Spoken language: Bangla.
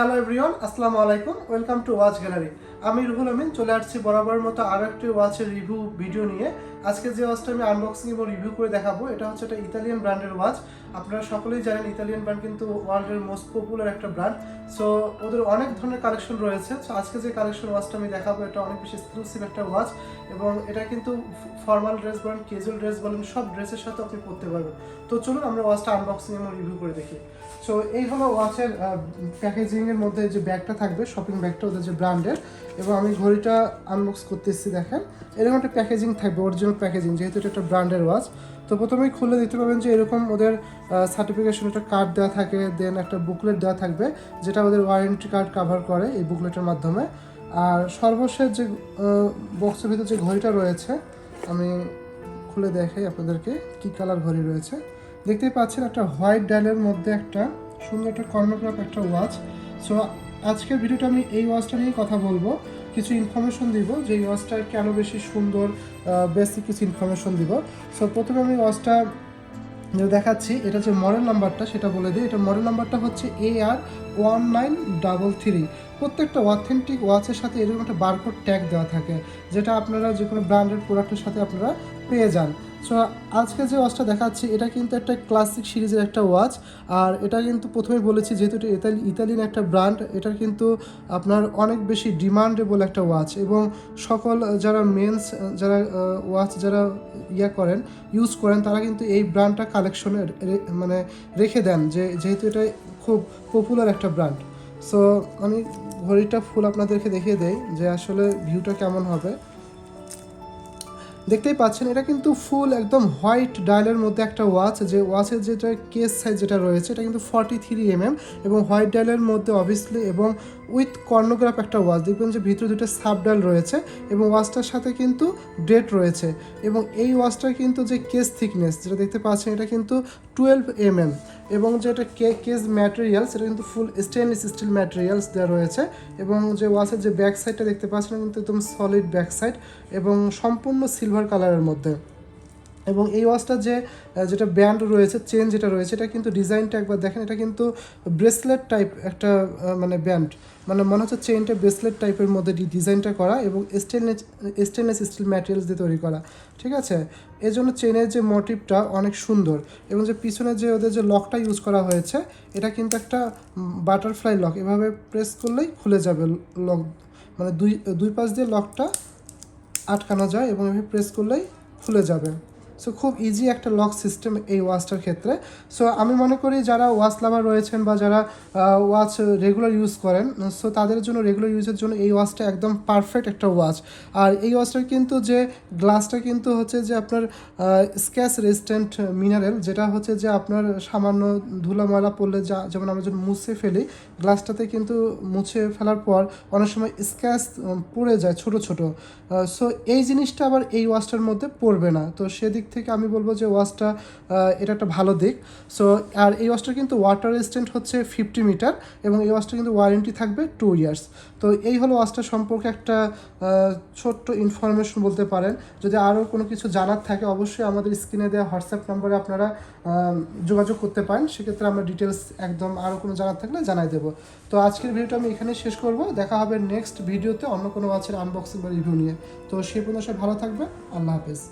হ্যালো এভরিওয়ান, আসসালামু আলাইকুম। Welcome to watch gallery. আমি রুহুল আমিন চলে আসছি বরাবরের মতো আরও একটি ওয়াচের রিভিউ ভিডিও নিয়ে। আজকে যে ওয়াচটা আমি আনবক্সিং এবং রিভিউ করে দেখাবো, এটা হচ্ছে একটা ইতালিয়ান ব্র্যান্ডের ওয়াচ। আপনারা সকলেই জানেন ইতালিয়ান ব্র্যান্ড কিন্তু ওয়ার্ল্ডের মোস্ট পপুলার একটা ব্র্যান্ড। সো ওদের অনেক ধরনের কালেকশন রয়েছে। সো আজকে যে কালেকশন ওয়াচটা আমি দেখাবো, এটা অনেক বেশি এক্সক্লুসিভ একটা ওয়াচ এবং এটা কিন্তু ফর্মাল ড্রেস বলেন, ক্যাজুয়াল ড্রেস বলেন, সব ড্রেসের সাথে আপনি পরতে পারবেন। তো চলুন আমরা ওয়াচটা আনবক্সিং এবং রিভিউ করে দেখি। সো এই হলো ওয়াচের প্যাকেজিংয়ের মধ্যে যে ব্যাগটা থাকবে, শপিং ব্যাগটা ওদের যে ব্র্যান্ডের, এবং আমি ঘড়িটা আনবক্স করতেছি। দেখেন এরকম একটা প্যাকেজিং থাকবে, অরিজিনাল প্যাকেজিং, যেহেতু এটা একটা ব্র্যান্ডের ওয়াচ। তো প্রথমেই খুলে দেখতে পাবেন যে এরকম ওদের সার্টিফিকেশন একটা কার্ড দেওয়া থাকে, দেন একটা বুকলেট দেওয়া থাকবে যেটা ওদের ওয়ারেন্টি কার্ড কাভার করে এই বুকলেটের মাধ্যমে। আর সর্বশেষ যে বক্সের ভিতরে যে ঘড়িটা রয়েছে, আমি খুলে দেখাই আপনাদেরকে কি কালার ঘড়ি রয়েছে। দেখতেই পাচ্ছেন একটা হোয়াইট ডায়ালের মধ্যে একটা সুন্দর একটা কর্নোগ্রাফ একটা ওয়াচ। সো আজকের ভিডিওটা আমি এই ওয়াচটা নিয়ে কথা বলবো, কিছু ইনফরমেশন দিব যে এই ওয়াচটা কেন বেশি সুন্দর, বেসিক কিছু ইনফরমেশন দিব। সো প্রথমে আমি ওয়াচটা দেখাচ্ছি, এটা যে মডেল নাম্বারটা সেটা বলে দিই। এটা মডেল নাম্বারটা হচ্ছে AR1933। প্রত্যেকটা অথেন্টিক ওয়াচের সাথে এরকম একটা বারকোড ট্যাগ দেওয়া থাকে, যেটা আপনারা যে কোনো ব্র্যান্ডের প্রোডাক্টের সাথে আপনারা পেয়ে যান। সো আজকে যে ওয়াচটা দেখাচ্ছি এটা কিন্তু একটা ক্লাসিক সিরিজের একটা ওয়াচ। আর এটা কিন্তু প্রথমেই বলেছি, যেহেতু এটা ইতালিয়ান একটা ব্র্যান্ড, এটার কিন্তু আপনার অনেক বেশি ডিমান্ডেবল একটা ওয়াচ। এবং সকল যারা মেন্স যারা ওয়াচ যারা ইউজ করেন তারা কিন্তু এই ব্র্যান্ডটা কালেকশনে মানে রেখে দেন, যেহেতু এটা খুব পপুলার একটা ব্র্যান্ড। সো আমি ঘড়িটা ফুল আপনাদেরকে দেখিয়ে দেই যে আসলে ভিউটা কেমন হবে। দেখতেই পাচ্ছেন এটা কিন্তু ফুল একদম হোয়াইট ডায়ালের মধ্যে একটা ওয়াচ। যে ওয়াচের যেটা কেস সাইজ যেটা রয়েছে এটা কিন্তু 43 mm এবং হোয়াইট ডায়ালের মধ্যে অবভিয়াসলি, এবং উইথ কর্নোগ্রাফ একটা ওয়াচ। দেখবেন যে ভিতরে দুটো সাব ডায়াল রয়েছে এবং ওয়াচটার সাথে কিন্তু ডেট রয়েছে। এবং এই ওয়াচটার কিন্তু যে কেস থিকনেস যেটা দেখতে পাচ্ছেন এটা কিন্তু 12 mm, এবং যেটা কেস ম্যাটেরিয়াল সেটা কিন্তু ফুল স্টেনলেস স্টিল ম্যাটেরিয়ালস দেওয়া রয়েছে। এবং যে ওয়াচের যে ব্যাক সাইডটা দেখতে পাচ্ছেন কিন্তু একদম সলিড ব্যাক সাইড এবং সম্পূর্ণ সিলভার কালারের মধ্যে। এবং এই ওয়াচটা যেটা ব্যান্ড রয়েছে, চেন যেটা রয়েছে, এটা কিন্তু ডিজাইনটা একবার দেখেন, এটা কিন্তু ব্রেসলেট টাইপ একটা মানে ব্যান্ড, মানে মনে হচ্ছে চেনটা ব্রেসলেট টাইপের মধ্যে ডিজাইনটা করা এবং স্টেনলেস স্টিল ম্যাটেরিয়ালস দিয়ে তৈরি করা। ঠিক আছে, এই জন্য চেনের যে মোটিভটা অনেক সুন্দর। এবং যে পিছনে যে ওদের যে লকটা ইউজ করা হয়েছে এটা কিন্তু একটা বাটারফ্লাই লক, এভাবে প্রেস করলেই খুলে যাবে লক, মানে দুই পাশ দিয়ে লকটা আটকানো যায় এবং এভাবে প্রেস করলেই খুলে যাবে। সো খুব ইজি একটা লক সিস্টেম এই ওয়াচটার ক্ষেত্রে। সো আমি মনে করি যারা ওয়াচ লাভার রয়েছেন বা যারা ওয়াচ রেগুলার ইউজ করেন, সো তাদের জন্য রেগুলার ইউজের জন্য এই ওয়াচটা একদম পারফেক্ট একটা ওয়াচ। আর এই ওয়াচটার কিন্তু যে গ্লাসটা কিন্তু হচ্ছে যে আপনার স্ক্র্যাচ রেজিস্ট্যান্ট মিনারেল, যেটা হচ্ছে যে আপনার সামান্য ধুলা ময়লা পড়লে যেমন আমরা যখন মুছে ফেলি, গ্লাসটাতে কিন্তু মুছে ফেলার পর অনেক সময় স্ক্র্যাচ পড়ে যায় ছোট ছোট। সো এই জিনিসটা আবার এই ওয়াচটার মধ্যে পড়বে না। তো সেদিক থেকে আমি বলবো যে ওয়াচটা এটা একটা ভালো দিক। সো আর এই ওয়াচটা কিন্তু ওয়াটার রেজিস্ট্যান্ট হচ্ছে 50 মিটার এবং এই ওয়াচটা কিন্তু ওয়ারেন্টি থাকবে 2 ইয়ার্স। তো এই হলো ওয়াচটা সম্পর্কে একটা ছোট্ট ইনফরমেশন বলতে পারেন। যদি আরও কোনো কিছু জানার থাকে অবশ্যই আমাদের স্ক্রিনে দেওয়া হোয়াটসঅ্যাপ নম্বরে আপনারা যোগাযোগ করতে পারেন, সেক্ষেত্রে আমরা ডিটেলস একদম আরও কোনো জানার থাকলে জানাই দেবো। তো আজকের ভিডিওটা আমি এখানেই শেষ করব। দেখা হবে নেক্সট ভিডিওতে অন্য কোনো ওয়াচের আনবক্সিং বা রিভিউ নিয়ে। তো সেই পর্যন্ত সব ভালো থাকবে, আল্লাহ হাফেজ।